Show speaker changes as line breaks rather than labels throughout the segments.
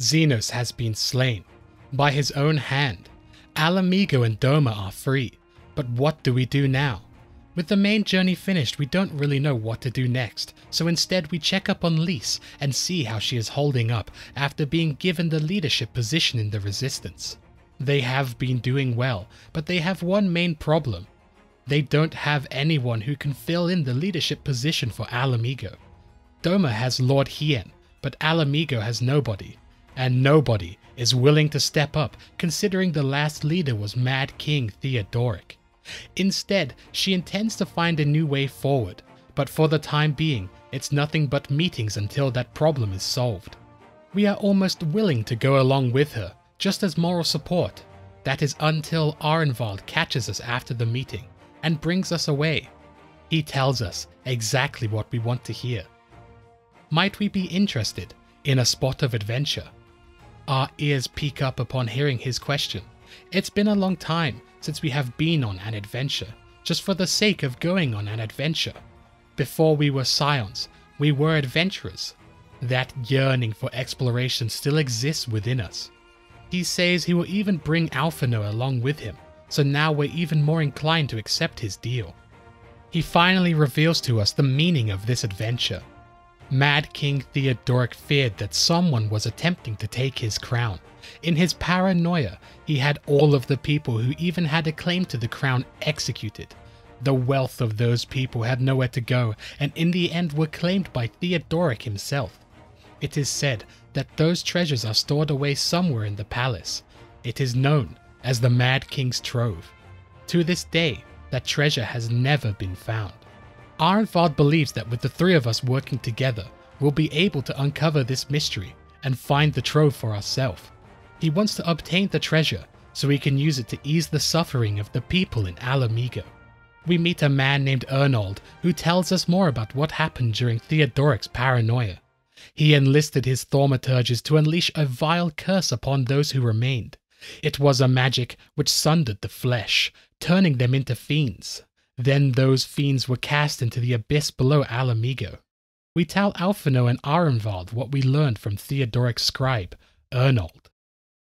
Zenos has been slain. By his own hand. Ala Mhigo and Doma are free. But what do we do now? With the main journey finished, we don't really know what to do next, so instead we check up on Lise and see how she is holding up after being given the leadership position in the resistance. They have been doing well, but they have one main problem. They don't have anyone who can fill in the leadership position for Ala Mhigo. Doma has Lord Hien, but Ala Mhigo has nobody. And nobody is willing to step up, considering the last leader was Mad King Theodoric. Instead, she intends to find a new way forward, but for the time being, it's nothing but meetings until that problem is solved. We are almost willing to go along with her, just as moral support. That is until Arenvald catches us after the meeting and brings us away. He tells us exactly what we want to hear. Might we be interested in a spot of adventure? Our ears peak up upon hearing his question. It's been a long time since we have been on an adventure, just for the sake of going on an adventure. Before we were scions, we were adventurers. That yearning for exploration still exists within us. He says he will even bring Alphino along with him, so now we're even more inclined to accept his deal. He finally reveals to us the meaning of this adventure. Mad King Theodoric feared that someone was attempting to take his crown. In his paranoia, he had all of the people who even had a claim to the crown executed. The wealth of those people had nowhere to go, and in the end were claimed by Theodoric himself. It is said that those treasures are stored away somewhere in the palace. It is known as the Mad King's Trove. To this day, that treasure has never been found. Arenvald believes that with the three of us working together, we'll be able to uncover this mystery and find the trove for ourselves. He wants to obtain the treasure so he can use it to ease the suffering of the people in Ala Mhigo. We meet a man named Arenvald who tells us more about what happened during Theodoric's paranoia. He enlisted his thaumaturges to unleash a vile curse upon those who remained. It was a magic which sundered the flesh, turning them into fiends. Then those fiends were cast into the abyss below Ala Mhigo. We tell Alphino and Arenvald what we learned from Theodoric's scribe, Arenvald.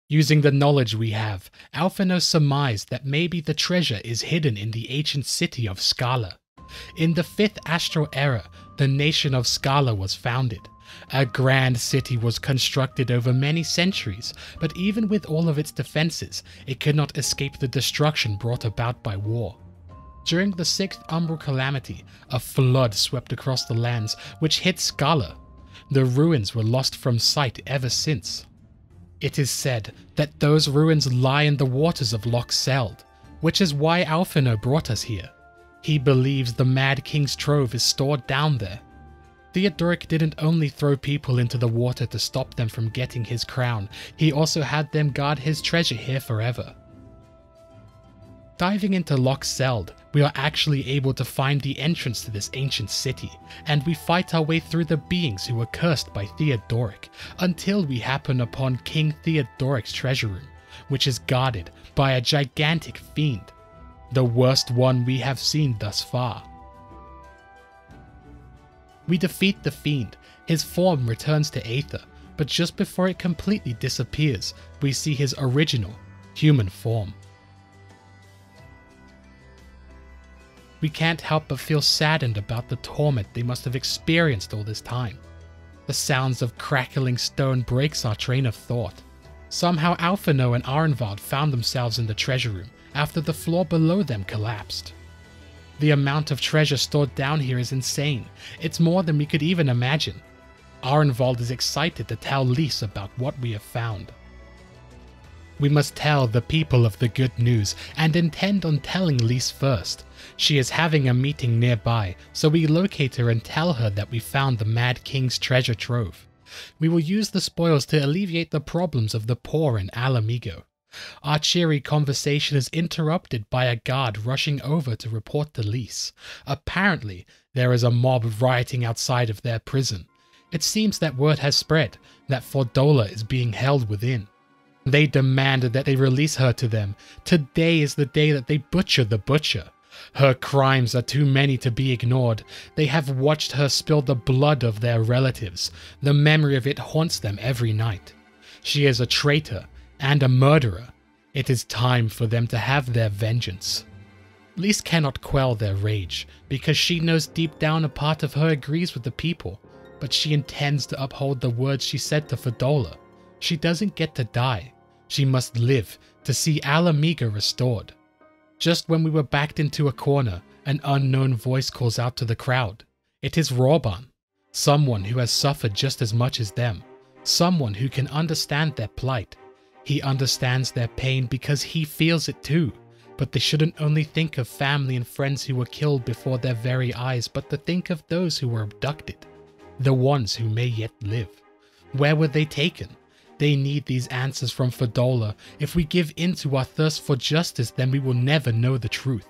Using the knowledge we have, Alphino surmised that maybe the treasure is hidden in the ancient city of Scala. In the 5th Astral Era, the nation of Scala was founded. A grand city was constructed over many centuries, but even with all of its defenses, it could not escape the destruction brought about by war. During the 6th Umbral Calamity, a flood swept across the lands, which hit Scala. The ruins were lost from sight ever since. It is said that those ruins lie in the waters of Loch Seld, which is why Alphino brought us here. He believes the Mad King's Trove is stored down there. Theodoric didn't only throw people into the water to stop them from getting his crown, he also had them guard his treasure here forever. Diving into Loch Seld, we are actually able to find the entrance to this ancient city, and we fight our way through the beings who were cursed by Theodoric, until we happen upon King Theodoric's treasure room, which is guarded by a gigantic fiend, the worst one we have seen thus far. We defeat the fiend, his form returns to Aether, but just before it completely disappears, we see his original, human form. We can't help but feel saddened about the torment they must have experienced all this time. The sounds of crackling stone breaks our train of thought. Somehow Alphino and Arenvald found themselves in the treasure room after the floor below them collapsed. The amount of treasure stored down here is insane. It's more than we could even imagine. Arenvald is excited to tell Lise about what we have found. We must tell the people of the good news and intend on telling Lise first. She is having a meeting nearby, so we locate her and tell her that we found the Mad King's treasure trove. We will use the spoils to alleviate the problems of the poor in Ala Mhigo. Our cheery conversation is interrupted by a guard rushing over to report to Lise. Apparently, there is a mob rioting outside of their prison. It seems that word has spread that Fordola is being held within. They demand that they release her to them. Today is the day that they butcher the butcher. Her crimes are too many to be ignored. They have watched her spill the blood of their relatives. The memory of it haunts them every night. She is a traitor and a murderer. It is time for them to have their vengeance. Lys cannot quell their rage, because she knows deep down a part of her agrees with the people, but she intends to uphold the words she said to Fordola. She doesn't get to die. She must live to see Ala Mhigo restored. Just when we were backed into a corner, an unknown voice calls out to the crowd. It is Rawban, someone who has suffered just as much as them, someone who can understand their plight. He understands their pain because he feels it too, but they shouldn't only think of family and friends who were killed before their very eyes, but to think of those who were abducted, the ones who may yet live. Where were they taken? They need these answers from Fordola. If we give in to our thirst for justice, then we will never know the truth.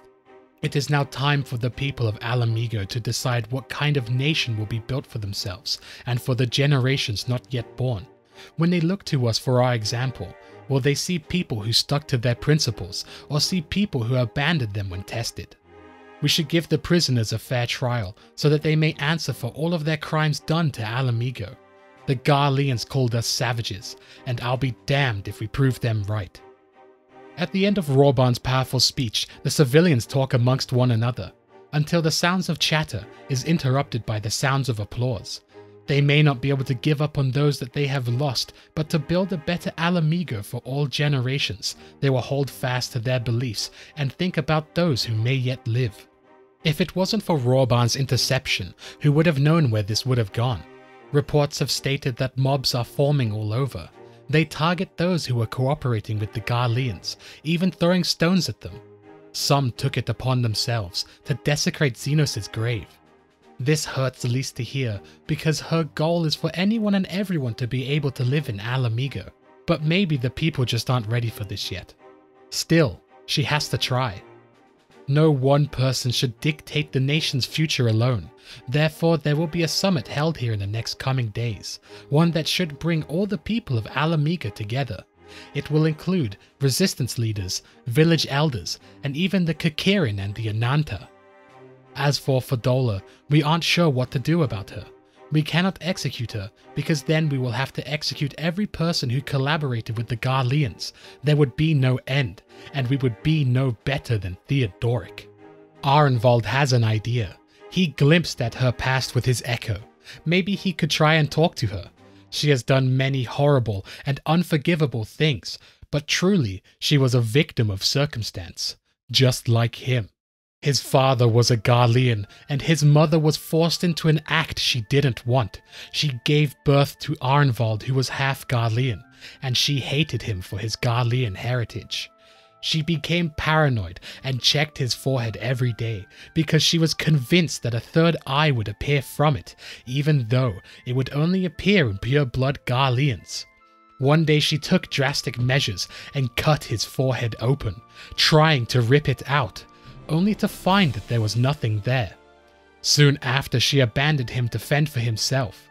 It is now time for the people of Ala Mhigo to decide what kind of nation will be built for themselves, and for the generations not yet born. When they look to us for our example, will they see people who stuck to their principles, or see people who abandoned them when tested? We should give the prisoners a fair trial, so that they may answer for all of their crimes done to Ala Mhigo. The Garleans called us savages, and I'll be damned if we prove them right. At the end of Rawban's powerful speech, the civilians talk amongst one another, until the sounds of chatter is interrupted by the sounds of applause. They may not be able to give up on those that they have lost, but to build a better Ala Mhigo for all generations, they will hold fast to their beliefs and think about those who may yet live. If it wasn't for Rawban's interception, who would have known where this would have gone? Reports have stated that mobs are forming all over. They target those who are cooperating with the Garleans, even throwing stones at them. Some took it upon themselves to desecrate Zenos' grave. This hurts Lys to hear, because her goal is for anyone and everyone to be able to live in Ala Mhigo. But maybe the people just aren't ready for this yet. Still, she has to try. No one person should dictate the nation's future alone. Therefore, there will be a summit held here in the next coming days, one that should bring all the people of Ala Mhigo together. It will include resistance leaders, village elders, and even the Kakirin and the Ananta. As for Fordola, we aren't sure what to do about her. We cannot execute her, because then we will have to execute every person who collaborated with the Garleans. There would be no end, and we would be no better than Theodoric. Arenvald has an idea. He glimpsed at her past with his echo. Maybe he could try and talk to her. She has done many horrible and unforgivable things, but truly she was a victim of circumstance, just like him. His father was a Garlean, and his mother was forced into an act she didn't want. She gave birth to Arenvald, who was half Garlean, and she hated him for his Garlean heritage. She became paranoid and checked his forehead every day, because she was convinced that a third eye would appear from it, even though it would only appear in pure-blood Garleans. One day she took drastic measures and cut his forehead open, trying to rip it out, only to find that there was nothing there. Soon after, she abandoned him to fend for himself.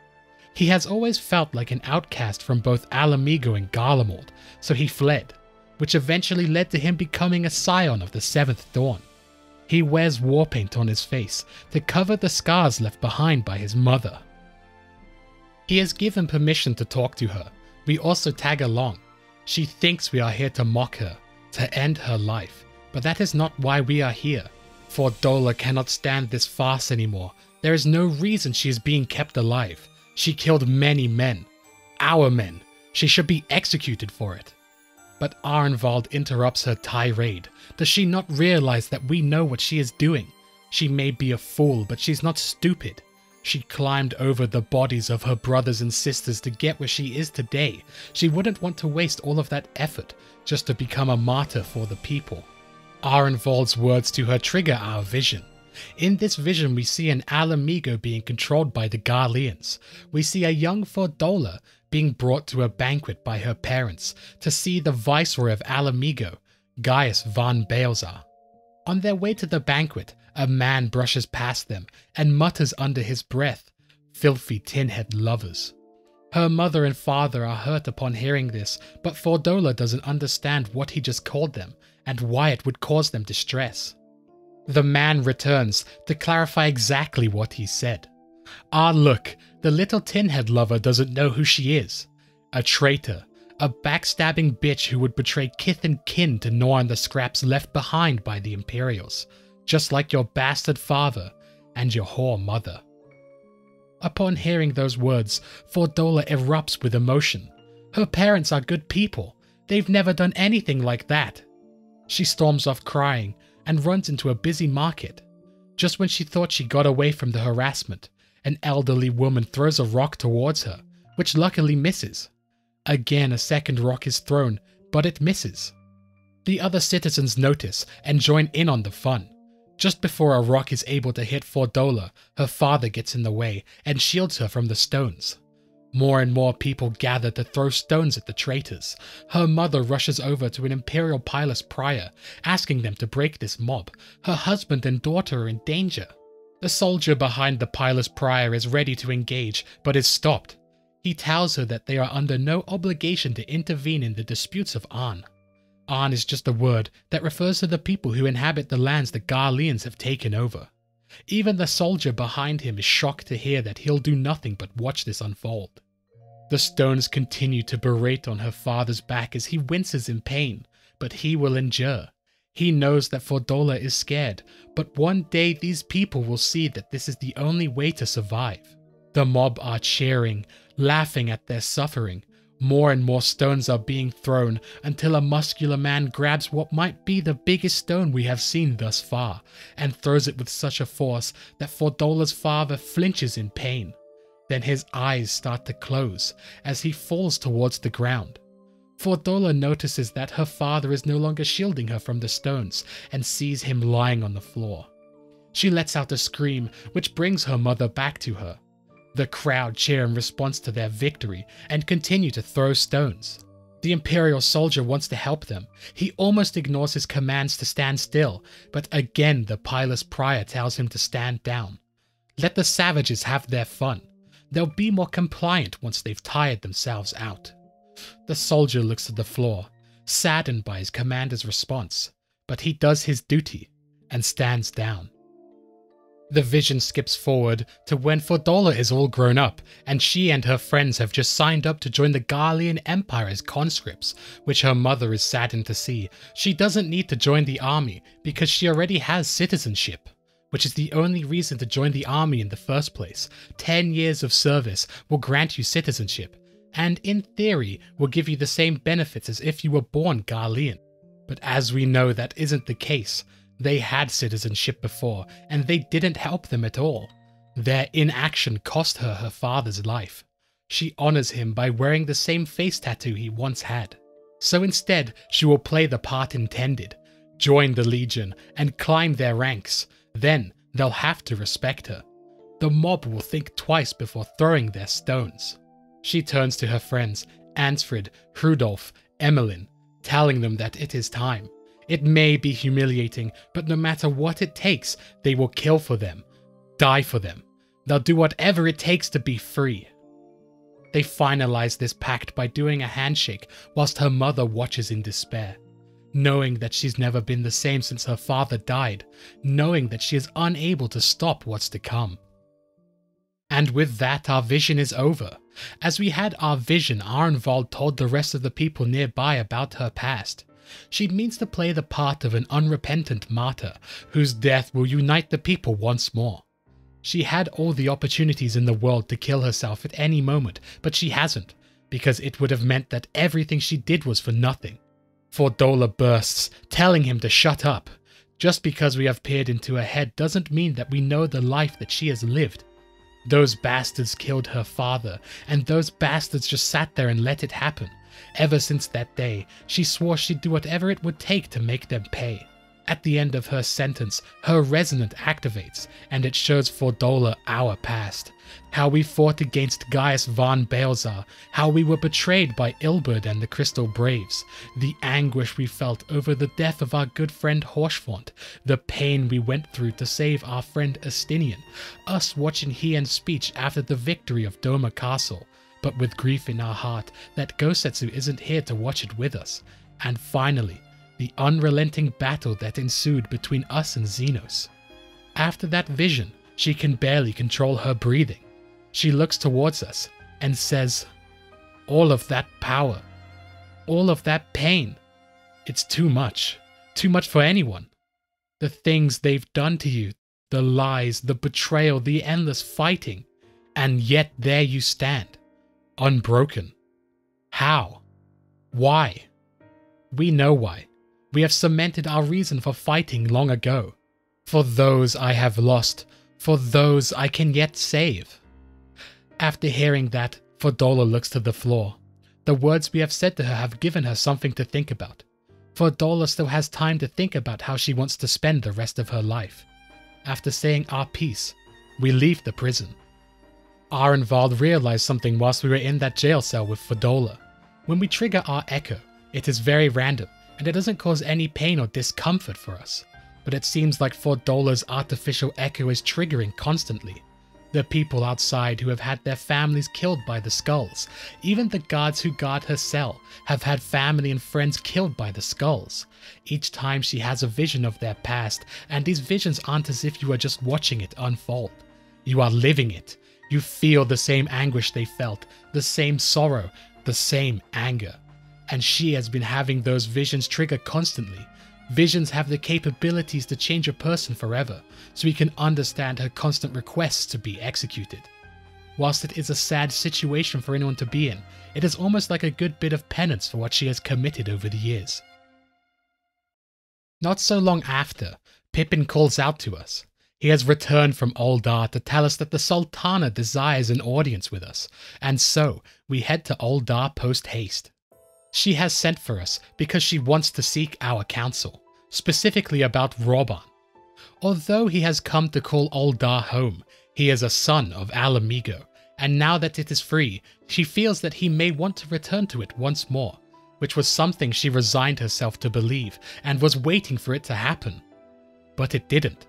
He has always felt like an outcast from both Ala Mhigo and Garlemald, so he fled, which eventually led to him becoming a scion of the Seventh Dawn. He wears war paint on his face to cover the scars left behind by his mother. He has given permission to talk to her. We also tag along. She thinks we are here to mock her, to end her life. But that is not why we are here. Fordola cannot stand this farce anymore. There is no reason she is being kept alive. She killed many men. Our men. She should be executed for it. But Arenvald interrupts her tirade. Does she not realize that we know what she is doing? She may be a fool, but she's not stupid. She climbed over the bodies of her brothers and sisters to get where she is today. She wouldn't want to waste all of that effort just to become a martyr for the people. Arenvald's words to her trigger our vision. In this vision, we see an Ala Mhigo being controlled by the Garleans. We see a young Fordola being brought to a banquet by her parents to see the viceroy of Ala Mhigo, Gaius van Baelzar. On their way to the banquet, a man brushes past them and mutters under his breath, "Filthy tin-head lovers." Her mother and father are hurt upon hearing this, but Fordola doesn't understand what he just called them and why it would cause them distress. The man returns to clarify exactly what he said. Ah look, the little tin-head lover doesn't know who she is. A traitor, A backstabbing bitch who would betray kith and kin to gnaw on the scraps left behind by the Imperials, just like your bastard father and your whore mother. Upon hearing those words, Fordola erupts with emotion. Her parents are good people. They've never done anything like that. She storms off crying and runs into a busy market. Just when she thought she got away from the harassment, an elderly woman throws a rock towards her, which luckily misses. Again, a second rock is thrown, but it misses. The other citizens notice and join in on the fun. Just before a rock is able to hit Fordola, her father gets in the way and shields her from the stones. More and more people gather to throw stones at the traitors. Her mother rushes over to an Imperial Pilus prior, asking them to break this mob. Her husband and daughter are in danger. The soldier behind the Pilus prior is ready to engage, but is stopped. He tells her that they are under no obligation to intervene in the disputes of Arn. Arn is just a word that refers to the people who inhabit the lands the Garleans have taken over. Even the soldier behind him is shocked to hear that he'll do nothing but watch this unfold. The stones continue to berate on her father's back as he winces in pain, but he will endure. He knows that Fordola is scared, but one day these people will see that this is the only way to survive. The mob are cheering, laughing at their suffering. More and more stones are being thrown until a muscular man grabs what might be the biggest stone we have seen thus far and throws it with such a force that Fordola's father flinches in pain. Then his eyes start to close as he falls towards the ground. Fordola notices that her father is no longer shielding her from the stones and sees him lying on the floor. She lets out a scream, which brings her mother back to her. The crowd cheer in response to their victory and continue to throw stones. The Imperial soldier wants to help them. He almost ignores his commands to stand still, but again the Pilus prior tells him to stand down. Let the savages have their fun. They'll be more compliant once they've tired themselves out. The soldier looks at the floor, saddened by his commander's response, but he does his duty and stands down. The vision skips forward to when Fordola is all grown up and she and her friends have just signed up to join the Garlean Empire as conscripts, which her mother is saddened to see. She doesn't need to join the army because she already has citizenship, which is the only reason to join the army in the first place. 10 years of service will grant you citizenship, and in theory will give you the same benefits as if you were born Garlean. But as we know, that isn't the case. They had citizenship before, and they didn't help them at all. Their inaction cost her her father's life. She honors him by wearing the same face tattoo he once had. So instead, she will play the part intended, join the Legion, and climb their ranks. Then, they'll have to respect her. The mob will think twice before throwing their stones. She turns to her friends, Ansfrid, Rudolf, Emmeline, telling them that it is time. It may be humiliating, but no matter what it takes, they will kill for them, die for them. They'll do whatever it takes to be free. They finalize this pact by doing a handshake whilst her mother watches in despair, knowing that she's never been the same since her father died, knowing that she is unable to stop what's to come. And with that, our vision is over. As we had our vision, Arenvald told the rest of the people nearby about her past. She means to play the part of an unrepentant martyr, whose death will unite the people once more. She had all the opportunities in the world to kill herself at any moment, but she hasn't, because it would have meant that everything she did was for nothing. Fordola bursts, telling him to shut up. Just because we have peered into her head doesn't mean that we know the life that she has lived. Those bastards killed her father, and those bastards just sat there and let it happen. Ever since that day, she swore she'd do whatever it would take to make them pay. At the end of her sentence, her resonant activates, and it shows Fordola our past. How we fought against Gaius von Balzar, how we were betrayed by Ilberd and the Crystal Braves, the anguish we felt over the death of our good friend Horschfont, the pain we went through to save our friend Estinian, us watching Hien's speech after the victory of Doma Castle, but with grief in our heart that Gosetsu isn't here to watch it with us, and finally, the unrelenting battle that ensued between us and Zenos. After that vision, she can barely control her breathing. She looks towards us and says, "All of that power, All of that pain. It's too much. Too much for anyone. The things they've done to you, the lies, the betrayal, the endless fighting. And yet there you stand, unbroken. How? Why? We know why. We have cemented our reason for fighting long ago. For those I have lost, for those I can yet save. After hearing that, Fordola looks to the floor. The words we have said to her have given her something to think about. Fordola still has time to think about how she wants to spend the rest of her life. After saying our piece, we leave the prison. Arenvald realized something whilst we were in that jail cell with Fordola. When we trigger our echo, it is very random, and it doesn't cause any pain or discomfort for us. But it seems like Fordola's artificial echo is triggering constantly. The people outside who have had their families killed by the skulls, even the guards who guard her cell, have had family and friends killed by the skulls. Each time she has a vision of their past, and these visions aren't as if you are just watching it unfold. You are living it. You feel the same anguish they felt, the same sorrow, the same anger. And she has been having those visions trigger constantly. Visions have the capabilities to change a person forever, so we can understand her constant requests to be executed. Whilst it is a sad situation for anyone to be in, it is almost like a good bit of penance for what she has committed over the years. Not so long after, Pippin calls out to us. He has returned from Ul'dah to tell us that the Sultana desires an audience with us, and so we head to Ul'dah post-haste. She has sent for us because she wants to seek our counsel, specifically about Robon. Although he has come to call Ul'dah home, he is a son of Ala Mhigo, and now that it is free, she feels that he may want to return to it once more, which was something she resigned herself to believe and was waiting for it to happen. But it didn't,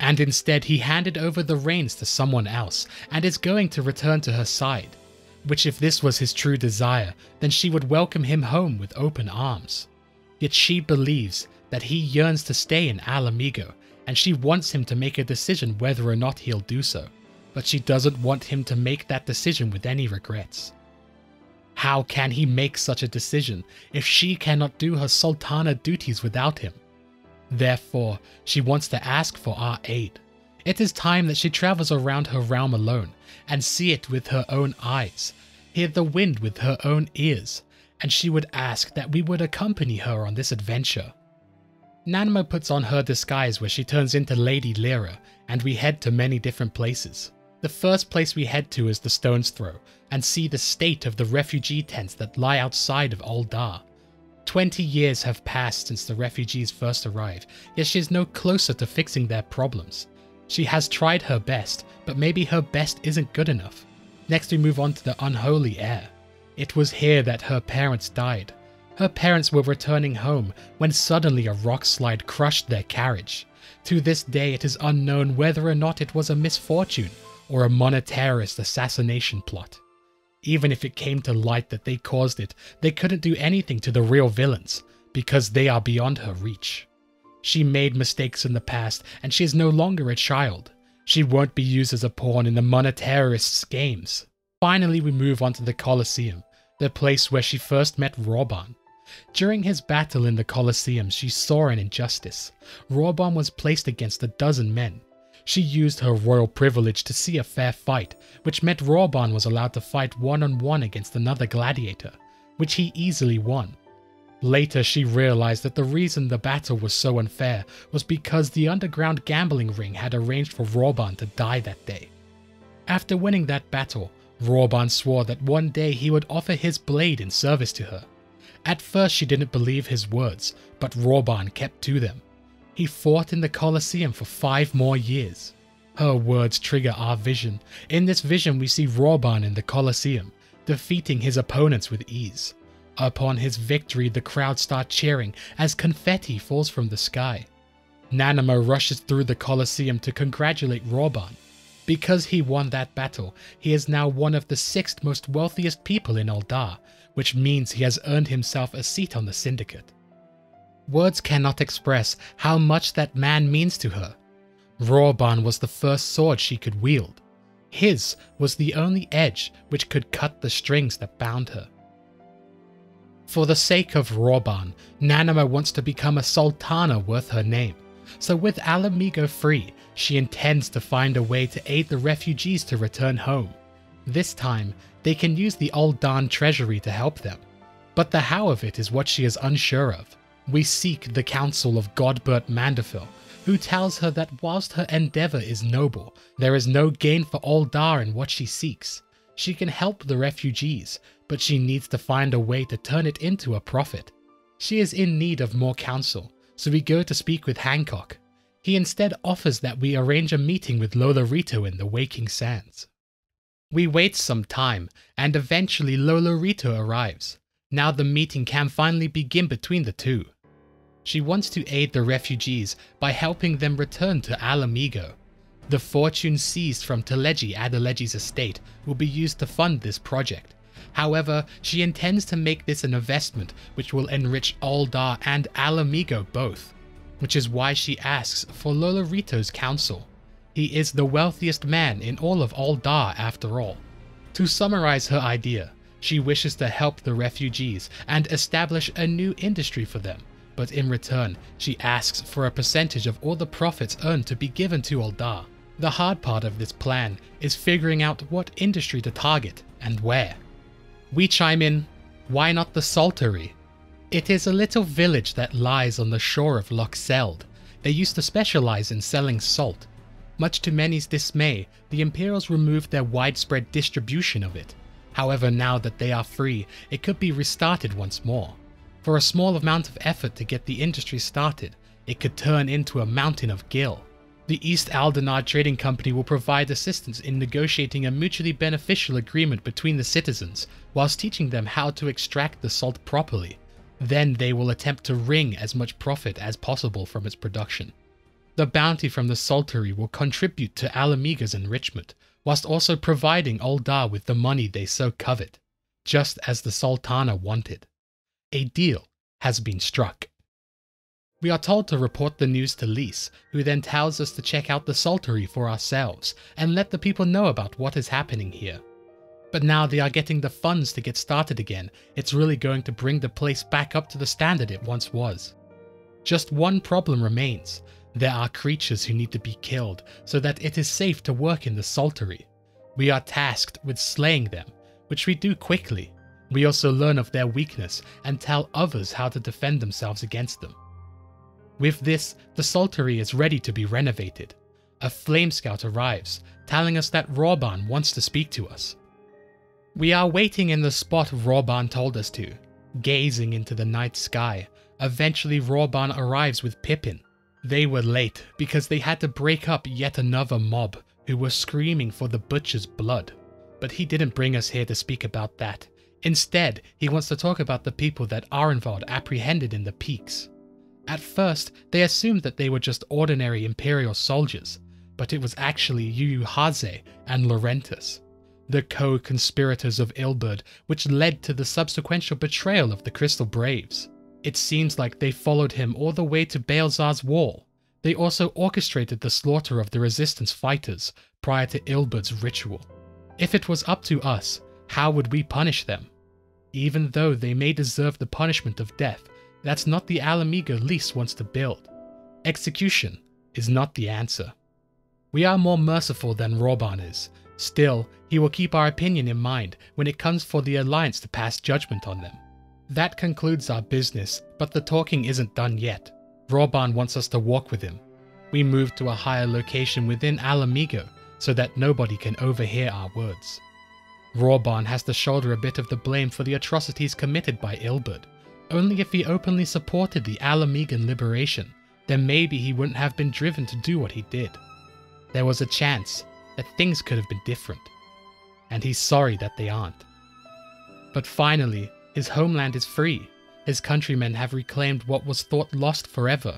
and instead he handed over the reins to someone else and is going to return to her side. Which if this was his true desire, then she would welcome him home with open arms. Yet she believes that he yearns to stay in Ala Mhigo, and she wants him to make a decision whether or not he'll do so, but she doesn't want him to make that decision with any regrets. How can he make such a decision if she cannot do her Sultana duties without him? Therefore, she wants to ask for our aid. It is time that she travels around her realm alone, and see it with her own eyes, hear the wind with her own ears, and she would ask that we would accompany her on this adventure. Nanamo puts on her disguise where she turns into Lady Lyra, and we head to many different places. The first place we head to is the Stone's Throw, and see the state of the refugee tents that lie outside of Ul'dah. 20 years have passed since the refugees first arrived, yet she is no closer to fixing their problems. She has tried her best, but maybe her best isn't good enough. Next we move on to the Unholy Air. It was here that her parents died. Her parents were returning home when suddenly a rock slide crushed their carriage. To this day it is unknown whether or not it was a misfortune or a monetarist assassination plot. Even if it came to light that they caused it, they couldn't do anything to the real villains, because they are beyond her reach. She made mistakes in the past, and she is no longer a child. She won't be used as a pawn in the monetarist's games. Finally, we move on to the Colosseum, the place where she first met Robon. During his battle in the Colosseum, she saw an injustice. Robon was placed against a dozen men. She used her royal privilege to see a fair fight, which meant Robon was allowed to fight one-on-one against another gladiator, which he easily won. Later, she realized that the reason the battle was so unfair was because the underground gambling ring had arranged for Robon to die that day. After winning that battle, Robon swore that one day he would offer his blade in service to her. At first she didn't believe his words, but Robon kept to them. He fought in the Colosseum for 5 more years. Her words trigger our vision. In this vision we see Robon in the Colosseum, defeating his opponents with ease. Upon his victory, the crowd start cheering as confetti falls from the sky. Nanamo rushes through the Colosseum to congratulate Robon. Because he won that battle, he is now one of the 6th most wealthiest people in Ul'dah, which means he has earned himself a seat on the syndicate. Words cannot express how much that man means to her. Robon was the first sword she could wield. His was the only edge which could cut the strings that bound her. For the sake of Rawban, Nanamo wants to become a sultana worth her name. So with Ala Mhigo free, she intends to find a way to aid the refugees to return home. This time, they can use the Ul'dah treasury to help them. But the how of it is what she is unsure of. We seek the counsel of Godbert Mandeville, who tells her that whilst her endeavour is noble, there is no gain for Ul'dah in what she seeks. She can help the refugees, but she needs to find a way to turn it into a profit. She is in need of more counsel, so we go to speak with Hancock. He instead offers that we arrange a meeting with Lolorito in the Waking Sands. We wait some time, and eventually Lolorito arrives. Now the meeting can finally begin between the two. She wants to aid the refugees by helping them return to Ala Mhigo. The fortune seized from Teleji Adeleji's estate will be used to fund this project. However, she intends to make this an investment which will enrich Ul'dah and Ala Mhigo both, which is why she asks for Lolorito's counsel. He is the wealthiest man in all of Ul'dah after all. To summarize her idea, she wishes to help the refugees and establish a new industry for them, but in return, she asks for a percentage of all the profits earned to be given to Ul'dah. The hard part of this plan is figuring out what industry to target and where. We chime in, why not the Saltery? It is a little village that lies on the shore of Loch Seld. They used to specialize in selling salt. Much to many's dismay, the Imperials removed their widespread distribution of it. However, now that they are free, it could be restarted once more. For a small amount of effort to get the industry started, it could turn into a mountain of gil. The East Aldenar Trading Company will provide assistance in negotiating a mutually beneficial agreement between the citizens, whilst teaching them how to extract the salt properly. Then they will attempt to wring as much profit as possible from its production. The bounty from the Saltery will contribute to Ala Mhigo's enrichment, whilst also providing Ul'dah with the money they so covet, just as the Sultana wanted. A deal has been struck. We are told to report the news to Lise, who then tells us to check out the Saltery for ourselves and let the people know about what is happening here. But now they are getting the funds to get started again, it's really going to bring the place back up to the standard it once was. Just one problem remains. There are creatures who need to be killed so that it is safe to work in the Saltery. We are tasked with slaying them, which we do quickly. We also learn of their weakness and tell others how to defend themselves against them. With this, the Saltery is ready to be renovated. A flame scout arrives, telling us that Rawban wants to speak to us. We are waiting in the spot Rawban told us to, gazing into the night sky. Eventually Rawban arrives with Pippin. They were late because they had to break up yet another mob who were screaming for the butcher's blood. But he didn't bring us here to speak about that. Instead, he wants to talk about the people that Arenvald apprehended in the peaks. At first, they assumed that they were just ordinary Imperial soldiers, but it was actually Yuhaze and Laurentus, the co-conspirators of Ilberd, which led to the subsequent betrayal of the Crystal Braves. It seems like they followed him all the way to Baelzar's wall. They also orchestrated the slaughter of the resistance fighters prior to Ilberd's ritual. If it was up to us, how would we punish them? Even though they may deserve the punishment of death, that's not the Ala Mhigo Lise wants to build. Execution is not the answer. We are more merciful than Rawban is. Still, he will keep our opinion in mind when it comes for the Alliance to pass judgment on them. That concludes our business, but the talking isn't done yet. Rawban wants us to walk with him. We move to a higher location within Ala Mhigo so that nobody can overhear our words. Rawban has to shoulder a bit of the blame for the atrocities committed by Ilberd. Only if he openly supported the Ala Mhigan liberation, then maybe he wouldn't have been driven to do what he did. There was a chance that things could have been different, and he's sorry that they aren't. But finally, his homeland is free. His countrymen have reclaimed what was thought lost forever.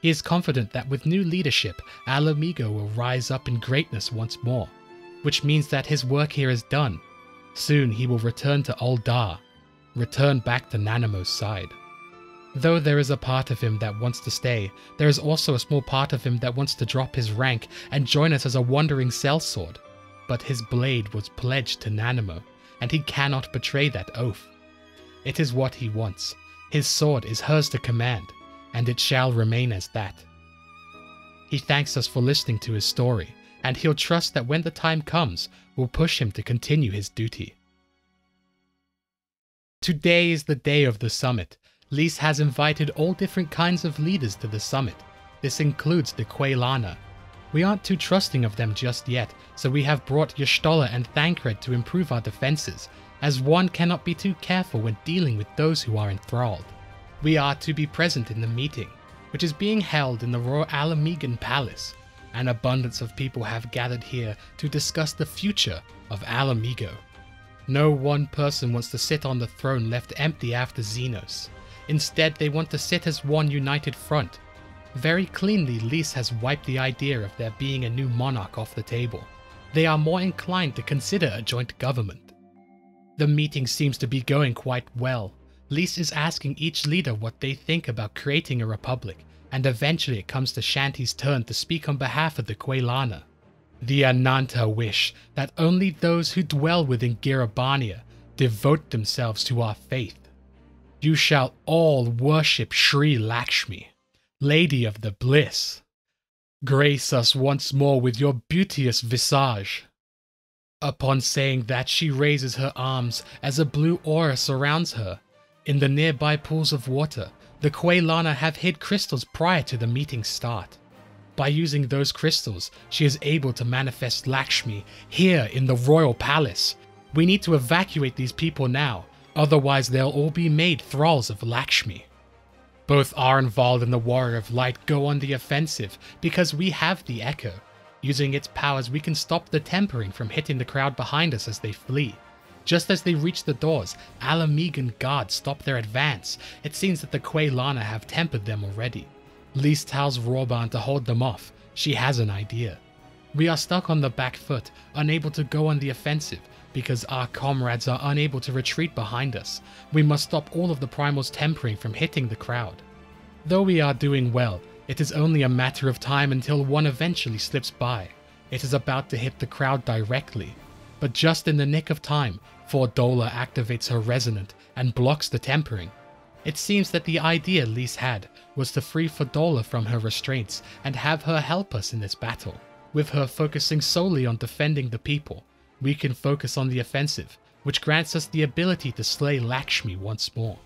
He is confident that with new leadership, Ala Mhigo will rise up in greatness once more, which means that his work here is done. Soon he will return to Ul'dah, return back to Nanamo's side. Though there is a part of him that wants to stay, there is also a small part of him that wants to drop his rank and join us as a wandering sellsword. But his blade was pledged to Nanamo, and he cannot betray that oath. It is what he wants. His sword is hers to command, and it shall remain as that. He thanks us for listening to his story, and he'll trust that when the time comes, we'll push him to continue his duty. Today is the day of the summit. Lys has invited all different kinds of leaders to the summit. This includes the Quelana. We aren't too trusting of them just yet, so we have brought Y'shtola and Thancred to improve our defenses, as one cannot be too careful when dealing with those who are enthralled. We are to be present in the meeting, which is being held in the Royal Ala Mhigo Palace. An abundance of people have gathered here to discuss the future of Ala Mhigo. No one person wants to sit on the throne left empty after Zenos. Instead, they want to sit as one united front. Very cleanly, Lys has wiped the idea of there being a new monarch off the table. They are more inclined to consider a joint government. The meeting seems to be going quite well. Lys is asking each leader what they think about creating a republic, and eventually it comes to Shanti's turn to speak on behalf of the Quelana. The Ananta wish that only those who dwell within Girabania devote themselves to our faith. You shall all worship Sri Lakshmi, Lady of the Bliss. Grace us once more with your beauteous visage. Upon saying that, she raises her arms as a blue aura surrounds her. In the nearby pools of water, the Quelana have hid crystals prior to the meeting's start. By using those crystals, she is able to manifest Lakshmi here in the royal palace. We need to evacuate these people now, otherwise they'll all be made thralls of Lakshmi. Both Arenvald and the Warrior of Light go on the offensive because we have the Echo. Using its powers, we can stop the tempering from hitting the crowd behind us as they flee. Just as they reach the doors, Ala Mhigan guards stop their advance. It seems that the Quelana have tempered them already. Lys tells Rawban to hold them off. She has an idea. We are stuck on the back foot, unable to go on the offensive, because our comrades are unable to retreat behind us. We must stop all of the Primal's tempering from hitting the crowd. Though we are doing well, it is only a matter of time until one eventually slips by. It is about to hit the crowd directly. But just in the nick of time, Fordola activates her resonant and blocks the tempering. It seems that the idea Lys had was to free Fordola from her restraints and have her help us in this battle. With her focusing solely on defending the people, we can focus on the offensive, which grants us the ability to slay Lakshmi once more.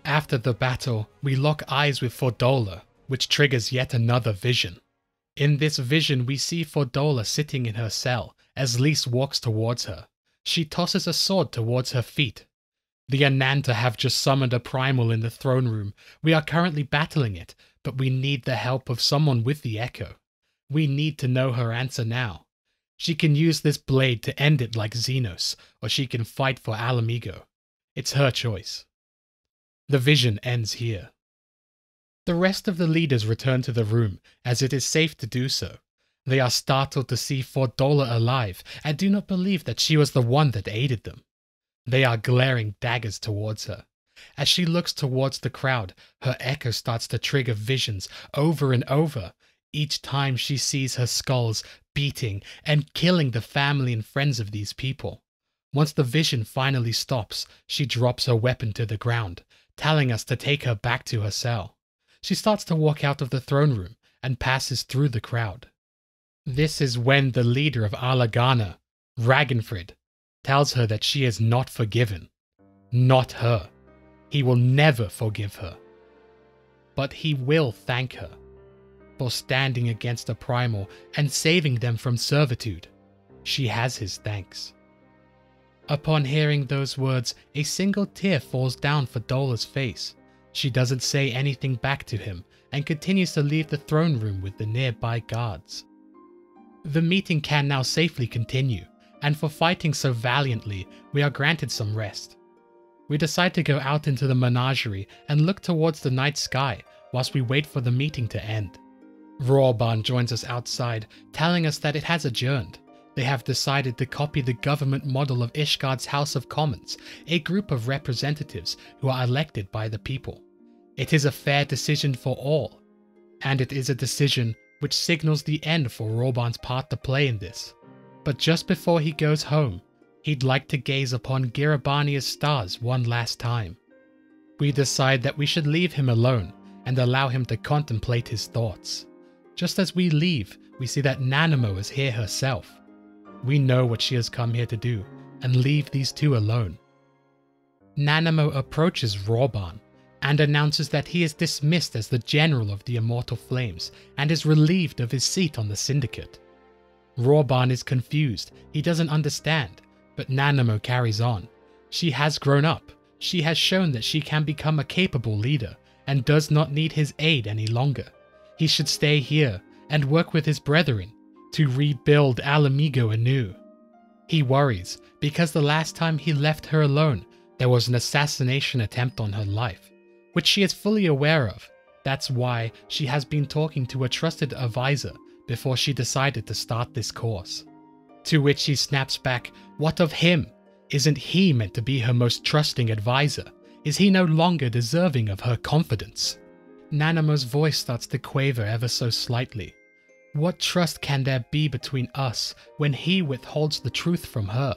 After the battle, we lock eyes with Fordola, which triggers yet another vision. In this vision, we see Fordola sitting in her cell as Lys walks towards her. She tosses a sword towards her feet. The Ananta have just summoned a primal in the throne room. We are currently battling it, but we need the help of someone with the Echo. We need to know her answer now. She can use this blade to end it like Zenos, or she can fight for Ala Mhigo. It's her choice. The vision ends here. The rest of the leaders return to the room, as it is safe to do so. They are startled to see Fordola alive, and do not believe that she was the one that aided them. They are glaring daggers towards her. As she looks towards the crowd, her echo starts to trigger visions over and over. Each time she sees her skulls beating and killing the family and friends of these people. Once the vision finally stops, she drops her weapon to the ground, telling us to take her back to her cell. She starts to walk out of the throne room and passes through the crowd. This is when the leader of Alagana, Ragnfrid, tells her that she is not forgiven. Not her. He will never forgive her. But he will thank her for standing against a primal and saving them from servitude. She has his thanks. Upon hearing those words, a single tear falls down Fordola's face. She doesn't say anything back to him and continues to leave the throne room with the nearby guards. The meeting can now safely continue, and for fighting so valiantly, we are granted some rest. We decide to go out into the menagerie and look towards the night sky whilst we wait for the meeting to end. Rawban joins us outside, telling us that it has adjourned. They have decided to copy the government model of Ishgard's House of Commons, a group of representatives who are elected by the people. It is a fair decision for all, and it is a decision which signals the end for Rawban's part to play in this. But just before he goes home, he'd like to gaze upon Girabania's stars one last time. We decide that we should leave him alone and allow him to contemplate his thoughts. Just as we leave, we see that Nanamo is here herself. We know what she has come here to do and leave these two alone. Nanamo approaches Rawban and announces that he is dismissed as the General of the Immortal Flames and is relieved of his seat on the Syndicate. Rawban is confused, he doesn't understand, but Nanamo carries on. She has grown up, she has shown that she can become a capable leader and does not need his aid any longer. He should stay here and work with his brethren to rebuild Ala Mhigo anew. He worries because the last time he left her alone, there was an assassination attempt on her life, which she is fully aware of. That's why she has been talking to a trusted advisor before she decided to start this course. To which he snaps back, what of him? Isn't he meant to be her most trusting advisor? Is he no longer deserving of her confidence? Nanamo's voice starts to quaver ever so slightly. What trust can there be between us when he withholds the truth from her?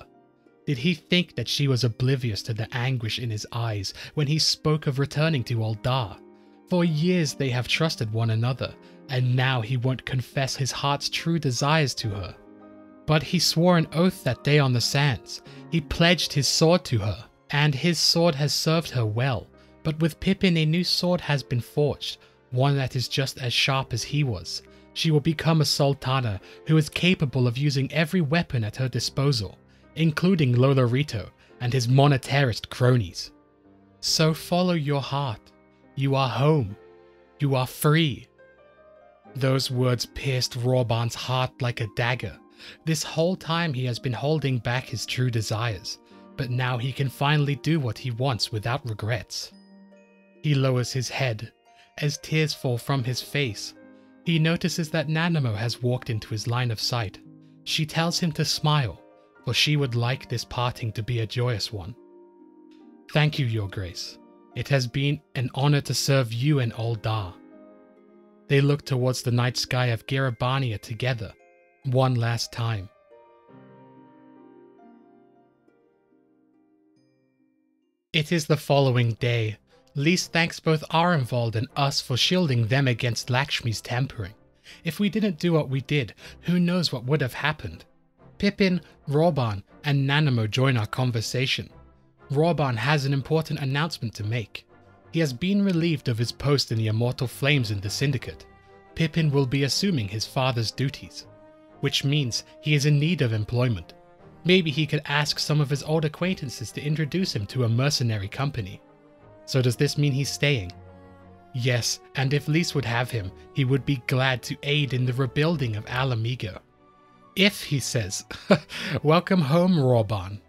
Did he think that she was oblivious to the anguish in his eyes when he spoke of returning to Ul'dah? For years they have trusted one another, and now he won't confess his heart's true desires to her. But he swore an oath that day on the sands. He pledged his sword to her, and his sword has served her well. But with Pippin a new sword has been forged, one that is just as sharp as he was. She will become a sultana who is capable of using every weapon at her disposal, including Lolorito and his monetarist cronies. So follow your heart. You are home. You are free. Those words pierced Rawban's heart like a dagger. This whole time he has been holding back his true desires, but now he can finally do what he wants without regrets. He lowers his head as tears fall from his face. He notices that Nanamo has walked into his line of sight. She tells him to smile, for she would like this parting to be a joyous one. Thank you, Your Grace. It has been an honor to serve you and Ul'dah. They look towards the night sky of Girabania together, one last time. It is the following day. Lys thanks both Arenvald and us for shielding them against Lakshmi's tampering. If we didn't do what we did, who knows what would have happened? Pippin, Rawban, and Nanamo join our conversation. Rawban has an important announcement to make. He has been relieved of his post in the Immortal Flames in the Syndicate. Pippin will be assuming his father's duties, which means he is in need of employment. Maybe he could ask some of his old acquaintances to introduce him to a mercenary company. So does this mean he's staying? Yes, and if Lys would have him, he would be glad to aid in the rebuilding of Ala Mhigo. If, he says, welcome home, Rawban.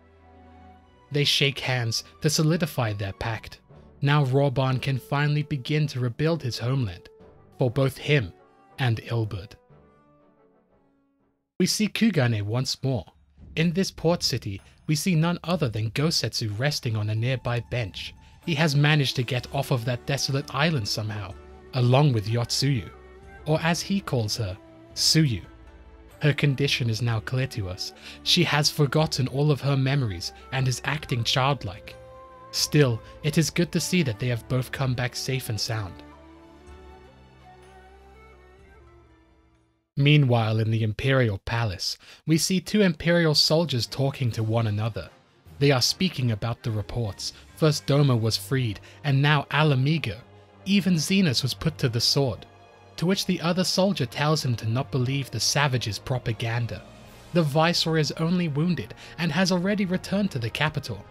They shake hands to solidify their pact. Now Rawban can finally begin to rebuild his homeland, for both him and Ilberd. We see Kugane once more. In this port city, we see none other than Gosetsu resting on a nearby bench. He has managed to get off of that desolate island somehow, along with Yotsuyu, or as he calls her, Suyu. Her condition is now clear to us. She has forgotten all of her memories and is acting childlike. Still, it is good to see that they have both come back safe and sound. Meanwhile, in the Imperial Palace, we see two Imperial soldiers talking to one another. They are speaking about the reports. First Doma was freed, and now Ala Mhigo. Even Zenos was put to the sword. To which the other soldier tells him to not believe the savages' propaganda. The Viceroy is only wounded, and has already returned to the capital.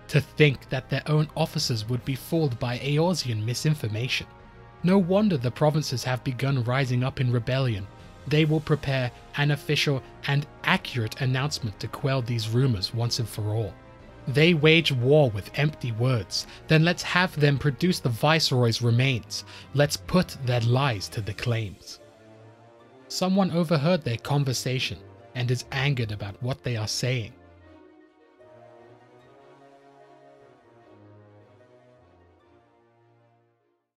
To think that their own officers would be fooled by Eorzean misinformation. No wonder the provinces have begun rising up in rebellion. They will prepare an official and accurate announcement to quell these rumors once and for all. They wage war with empty words, then let's have them produce the Viceroy's remains. Let's put their lies to the claims. Someone overheard their conversation and is angered about what they are saying.